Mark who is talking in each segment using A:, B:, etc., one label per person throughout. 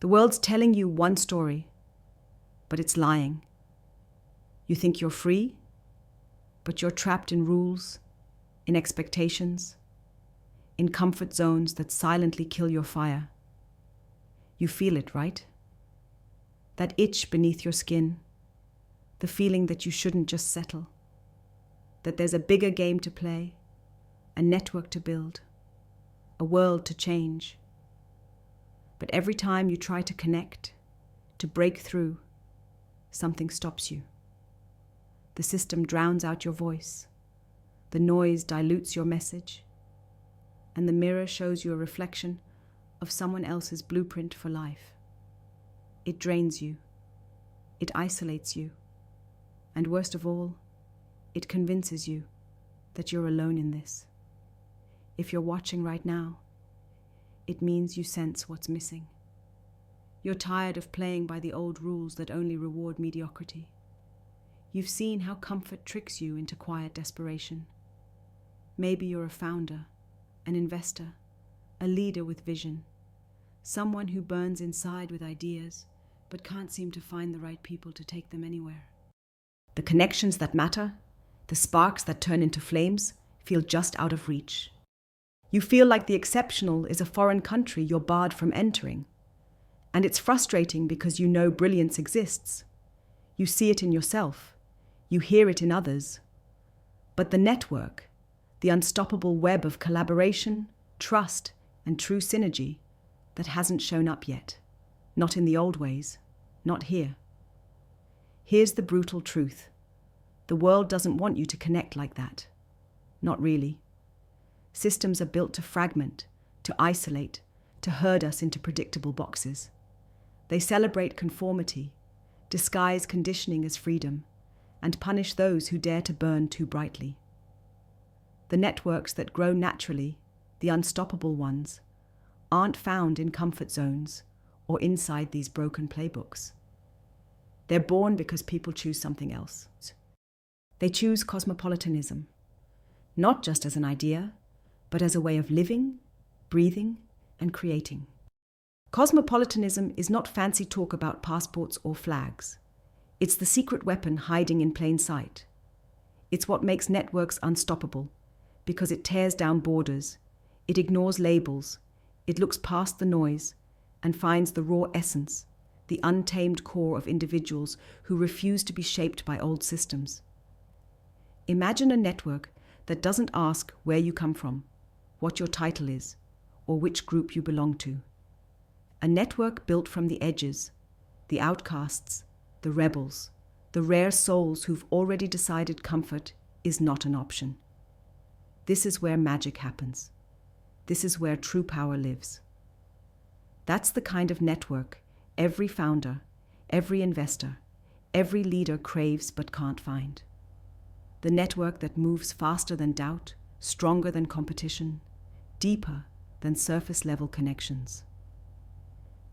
A: The world's telling you one story, but it's lying. You think you're free, but you're trapped in rules, in expectations, in comfort zones that silently kill your fire. You feel it, right? That itch beneath your skin, the feeling that you shouldn't just settle, that there's a bigger game to play, a network to build, a world to change. But every time you try to connect, to break through, something stops you. The system drowns out your voice, the noise dilutes your message, and the mirror shows you a reflection of someone else's blueprint for life. It drains you, it isolates you, and worst of all, it convinces you that you're alone in this. If you're watching right now, it means you sense what's missing. You're tired of playing by the old rules that only reward mediocrity. You've seen how comfort tricks you into quiet desperation. Maybe you're a founder, an investor, a leader with vision, someone who burns inside with ideas but can't seem to find the right people to take them anywhere. The connections that matter, the sparks that turn into flames, feel just out of reach. You feel like the exceptional is a foreign country you're barred from entering. And it's frustrating because you know brilliance exists. You see it in yourself. You hear it in others. But the network, the unstoppable web of collaboration, trust, and true synergy, that hasn't shown up yet. Not in the old ways. Not here. Here's the brutal truth. The world doesn't want you to connect like that. Not really. Systems are built to fragment, to isolate, to herd us into predictable boxes. They celebrate conformity, disguise conditioning as freedom, and punish those who dare to burn too brightly. The networks that grow naturally, the unstoppable ones, aren't found in comfort zones or inside these broken playbooks. They're born because people choose something else. They choose cosmopolitanism, not just as an idea, but as a way of living, breathing, and creating. Cosmopolitanism is not fancy talk about passports or flags. It's the secret weapon hiding in plain sight. It's what makes networks unstoppable, because it tears down borders, it ignores labels, it looks past the noise, and finds the raw essence, the untamed core of individuals who refuse to be shaped by old systems. Imagine a network that doesn't ask where you come from, what your title is, or which group you belong to. A network built from the edges, the outcasts, the rebels, the rare souls who've already decided comfort is not an option. This is where magic happens. This is where true power lives. That's the kind of network every founder, every investor, every leader craves but can't find. The network that moves faster than doubt, stronger than competition, deeper than surface-level connections.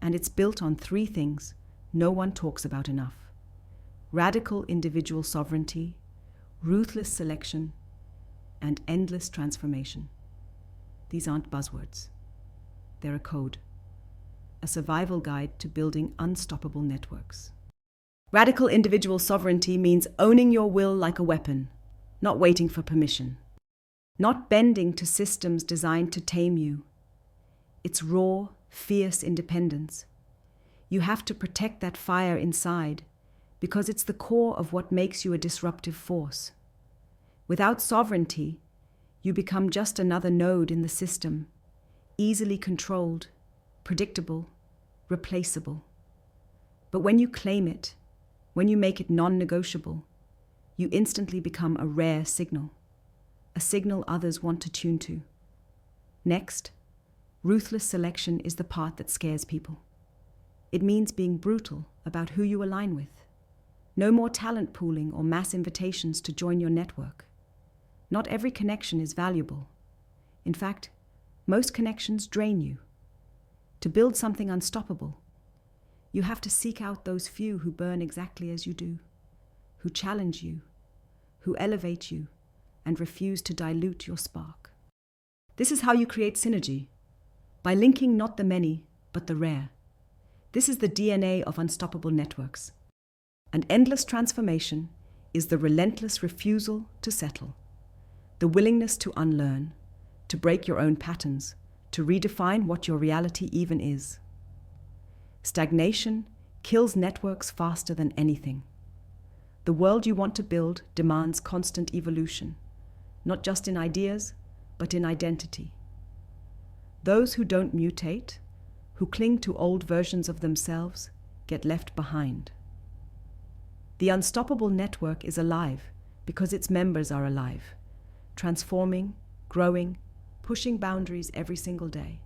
A: And it's built on three things no one talks about enough: radical individual sovereignty, ruthless selection, and endless transformation. These aren't buzzwords. They're a code, a survival guide to building unstoppable networks. Radical individual sovereignty means owning your will like a weapon, not waiting for permission, not bending to systems designed to tame you. It's raw, fierce independence. You have to protect that fire inside because it's the core of what makes you a disruptive force. Without sovereignty, you become just another node in the system, easily controlled, predictable, replaceable. But when you claim it, when you make it non-negotiable, you instantly become a rare signal, a signal others want to tune to. Next, ruthless selection is the part that scares people. It means being brutal about who you align with. No more talent pooling or mass invitations to join your network. Not every connection is valuable. In fact, most connections drain you. To build something unstoppable, you have to seek out those few who burn exactly as you do, who challenge you, who elevate you, and refuse to dilute your spark. This is how you create synergy, by linking not the many, but the rare. This is the DNA of unstoppable networks. And endless transformation is the relentless refusal to settle, the willingness to unlearn, to break your own patterns, to redefine what your reality even is. Stagnation kills networks faster than anything. The world you want to build demands constant evolution, not just in ideas, but in identity. Those who don't mutate, who cling to old versions of themselves, get left behind. The unstoppable network is alive because its members are alive, transforming, growing, pushing boundaries every single day.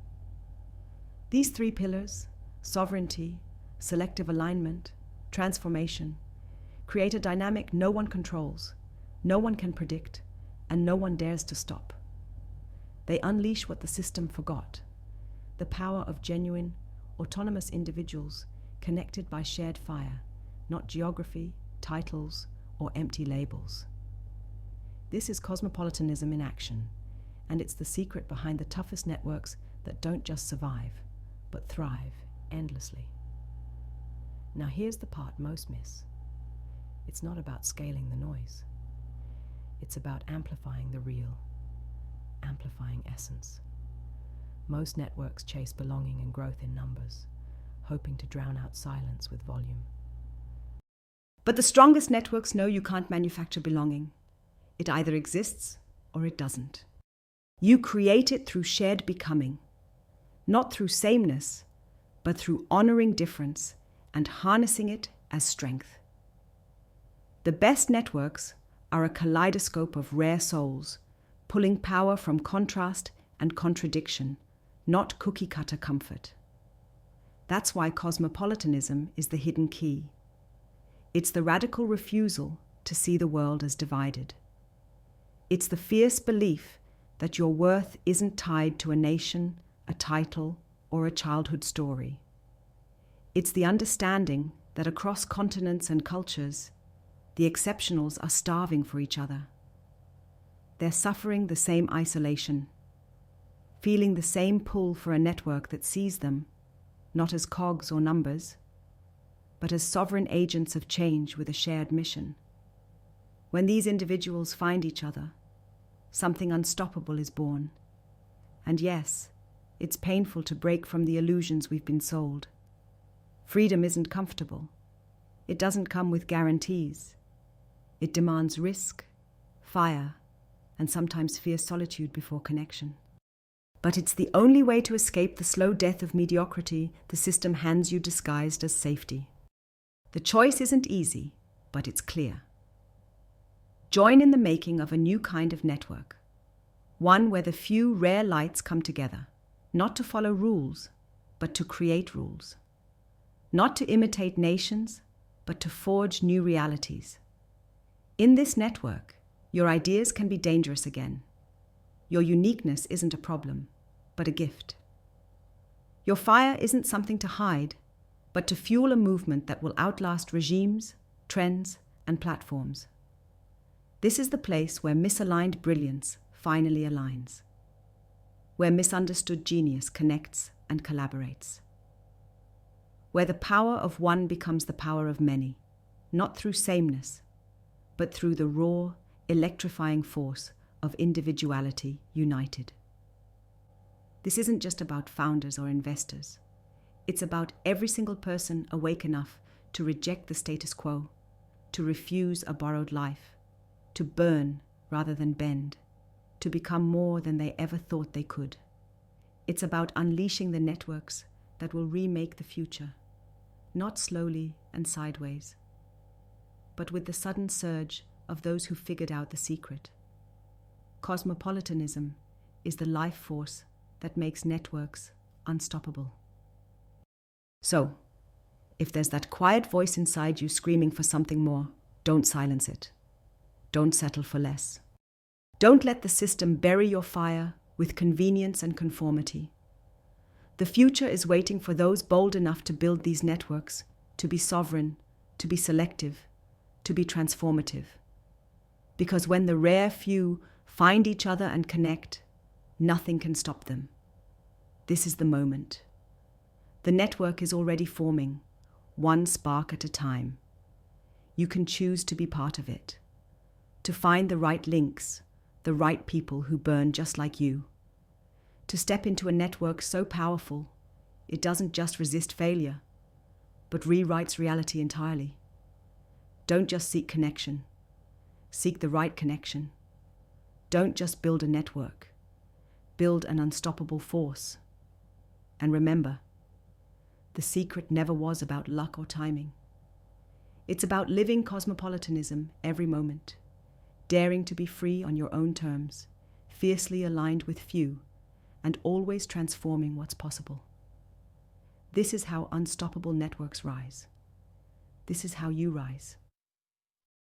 A: These three pillars, sovereignty, selective alignment, transformation, create a dynamic no one controls, no one can predict, and no one dares to stop. They unleash what the system forgot, the power of genuine, autonomous individuals connected by shared fire, not geography, titles, or empty labels. This is cosmopolitanism in action, and it's the secret behind the toughest networks that don't just survive, but thrive endlessly. Now here's the part most miss. It's not about scaling the noise. It's about amplifying the real, amplifying essence. Most networks chase belonging and growth in numbers, hoping to drown out silence with volume. But the strongest networks know you can't manufacture belonging. It either exists or it doesn't. You create it through shared becoming, not through sameness, but through honoring difference and harnessing it as strength. The best networks are a kaleidoscope of rare souls, pulling power from contrast and contradiction, not cookie-cutter comfort. That's why cosmopolitanism is the hidden key. It's the radical refusal to see the world as divided. It's the fierce belief that your worth isn't tied to a nation, a title, or a childhood story. It's the understanding that across continents and cultures, the exceptionals are starving for each other. They're suffering the same isolation, feeling the same pull for a network that sees them, not as cogs or numbers, but as sovereign agents of change with a shared mission. When these individuals find each other, something unstoppable is born. And yes, it's painful to break from the illusions we've been sold. Freedom isn't comfortable. It doesn't come with guarantees. It demands risk, fire, and sometimes fierce solitude before connection. But it's the only way to escape the slow death of mediocrity the system hands you disguised as safety. The choice isn't easy, but it's clear. Join in the making of a new kind of network, one where the few rare lights come together, not to follow rules, but to create rules. Not to imitate nations, but to forge new realities. In this network, your ideas can be dangerous again. Your uniqueness isn't a problem, but a gift. Your fire isn't something to hide, but to fuel a movement that will outlast regimes, trends, and platforms. This is the place where misaligned brilliance finally aligns, where misunderstood genius connects and collaborates, where the power of one becomes the power of many, not through sameness, but through the raw, electrifying force of individuality united. This isn't just about founders or investors. It's about every single person awake enough to reject the status quo, to refuse a borrowed life, to burn rather than bend, to become more than they ever thought they could. It's about unleashing the networks that will remake the future, not slowly and sideways, but with the sudden surge of those who figured out the secret. Cosmopolitanism is the life force that makes networks unstoppable. So, if there's that quiet voice inside you screaming for something more, don't silence it. Don't settle for less. Don't let the system bury your fire with convenience and conformity. The future is waiting for those bold enough to build these networks, to be sovereign, to be selective, to be transformative. Because when the rare few find each other and connect, nothing can stop them. This is the moment. The network is already forming, one spark at a time. You can choose to be part of it, to find the right links, the right people who burn just like you, to step into a network so powerful it doesn't just resist failure, but rewrites reality entirely. Don't just seek connection. Seek the right connection. Don't just build a network. Build an unstoppable force. And remember, the secret never was about luck or timing. It's about living cosmopolitanism every moment, daring to be free on your own terms, fiercely aligned with few, and always transforming what's possible. This is how unstoppable networks rise. This is how you rise.